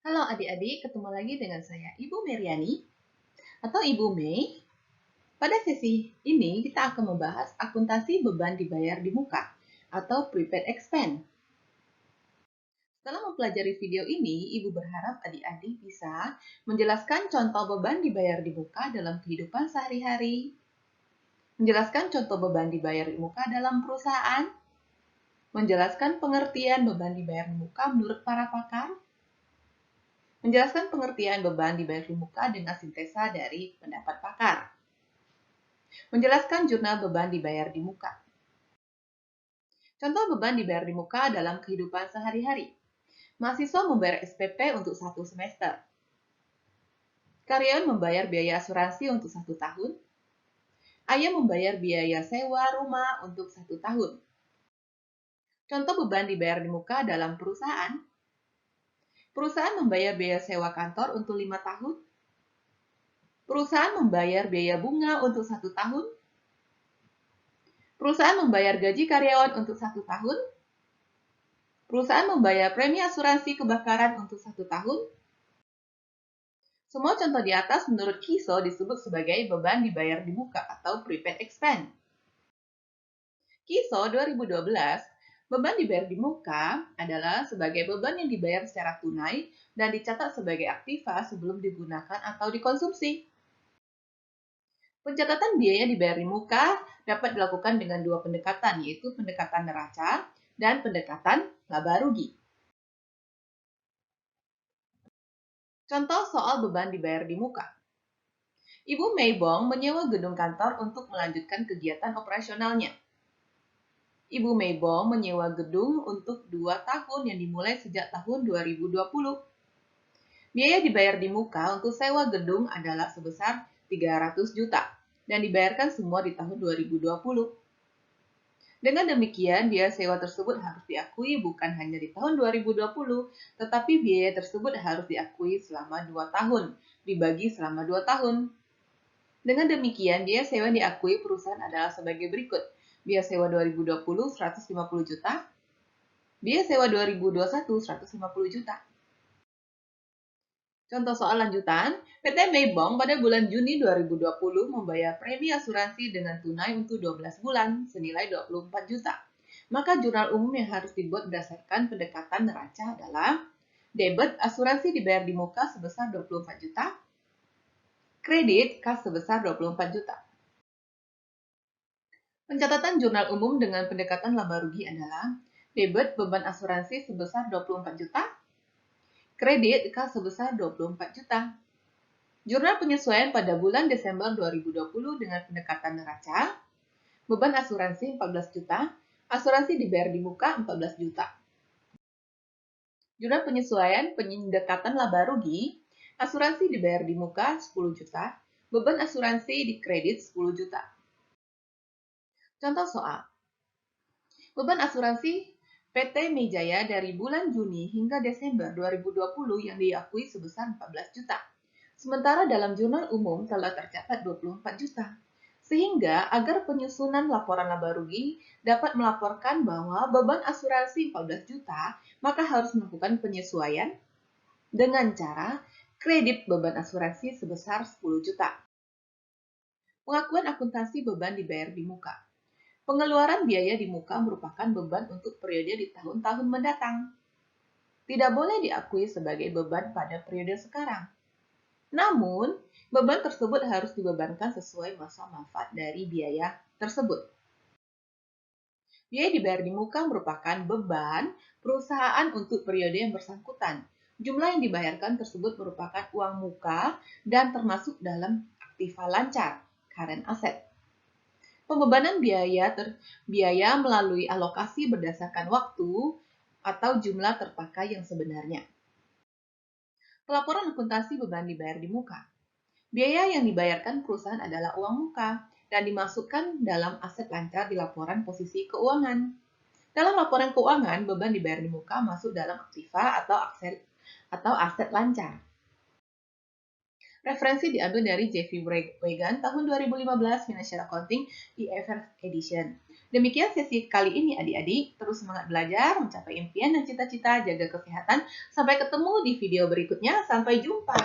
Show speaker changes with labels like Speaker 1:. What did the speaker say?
Speaker 1: Halo adik-adik, ketemu lagi dengan saya Ibu Meriani atau Ibu Mei. Pada sesi ini kita akan membahas akuntansi beban dibayar di muka atau prepaid expense. Setelah mempelajari video ini, Ibu berharap adik-adik bisa menjelaskan contoh beban dibayar di muka dalam kehidupan sehari-hari, menjelaskan contoh beban dibayar di muka dalam perusahaan, menjelaskan pengertian beban dibayar di muka menurut para pakar, menjelaskan pengertian beban dibayar di muka dengan sintesa dari pendapat pakar. Menjelaskan jurnal beban dibayar di muka. Contoh beban dibayar di muka dalam kehidupan sehari-hari. Mahasiswa membayar SPP untuk 1 semester. Karyawan membayar biaya asuransi untuk 1 tahun. Ayah membayar biaya sewa rumah untuk 1 tahun. Contoh beban dibayar di muka dalam perusahaan. Perusahaan membayar biaya sewa kantor untuk 5 tahun. Perusahaan membayar biaya bunga untuk 1 tahun. Perusahaan membayar gaji karyawan untuk 1 tahun. Perusahaan membayar premi asuransi kebakaran untuk 1 tahun. Semua contoh di atas menurut Kiso disebut sebagai beban dibayar di muka atau prepaid expense. Kiso 2012, beban dibayar di muka adalah sebagai beban yang dibayar secara tunai dan dicatat sebagai aktiva sebelum digunakan atau dikonsumsi. Pencatatan biaya dibayar di muka dapat dilakukan dengan dua pendekatan, yaitu pendekatan neraca dan pendekatan laba rugi. Contoh soal beban dibayar di muka. Ibu Meibong menyewa gedung kantor untuk melanjutkan kegiatan operasionalnya. Ibu Meibong menyewa gedung untuk 2 tahun yang dimulai sejak tahun 2020. Biaya dibayar di muka untuk sewa gedung adalah sebesar 300 juta dan dibayarkan semua di tahun 2020. Dengan demikian, biaya sewa tersebut harus diakui bukan hanya di tahun 2020, tetapi biaya tersebut harus diakui selama 2 tahun, dibagi selama 2 tahun. Dengan demikian, biaya sewa yang diakui perusahaan adalah sebagai berikut. Biaya sewa 2020, 150 juta. Biaya sewa 2021, 150 juta. Contoh soal lanjutan, PT Meibong pada bulan Juni 2020 membayar premi asuransi dengan tunai untuk 12 bulan, senilai 24 juta. Maka jurnal umum yang harus dibuat berdasarkan pendekatan neraca adalah debit asuransi dibayar di muka sebesar 24 juta, kredit kas sebesar 24 juta. Pencatatan jurnal umum dengan pendekatan laba rugi adalah debit beban asuransi sebesar 24 juta, kredit kas sebesar 24 juta. Jurnal penyesuaian pada bulan Desember 2020 dengan pendekatan neraca, beban asuransi 14 juta, asuransi dibayar di muka 14 juta. Jurnal penyesuaian pendekatan laba rugi, asuransi dibayar di muka 10 juta, beban asuransi di kredit 10 juta. Contoh soal. Beban asuransi PT Meijaya dari bulan Juni hingga Desember 2020 yang diakui sebesar 14 juta. Sementara dalam jurnal umum telah tercatat 24 juta. Sehingga agar penyusunan laporan laba rugi dapat melaporkan bahwa beban asuransi 14 juta, maka harus melakukan penyesuaian dengan cara kredit beban asuransi sebesar 10 juta. Pengakuan akuntansi beban dibayar di muka. Pengeluaran biaya di muka merupakan beban untuk periode di tahun-tahun mendatang. Tidak boleh diakui sebagai beban pada periode sekarang. Namun, beban tersebut harus dibebankan sesuai masa manfaat dari biaya tersebut. Biaya dibayar di muka merupakan beban perusahaan untuk periode yang bersangkutan. Jumlah yang dibayarkan tersebut merupakan uang muka dan termasuk dalam aktiva lancar, current asset. Pembebanan biaya melalui alokasi berdasarkan waktu atau jumlah terpakai yang sebenarnya. Pelaporan akuntansi beban dibayar di muka. Biaya yang dibayarkan perusahaan adalah uang muka dan dimasukkan dalam aset lancar di laporan posisi keuangan. Dalam laporan keuangan, beban dibayar di muka masuk dalam aktiva atau aset lancar. Referensi diambil dari Jeffrey Wagan tahun 2015 Financial Accounting IFRS Edition. Demikian sesi kali ini adik-adik, terus semangat belajar, mencapai impian dan cita-cita, jaga kesehatan. Sampai ketemu di video berikutnya, sampai jumpa.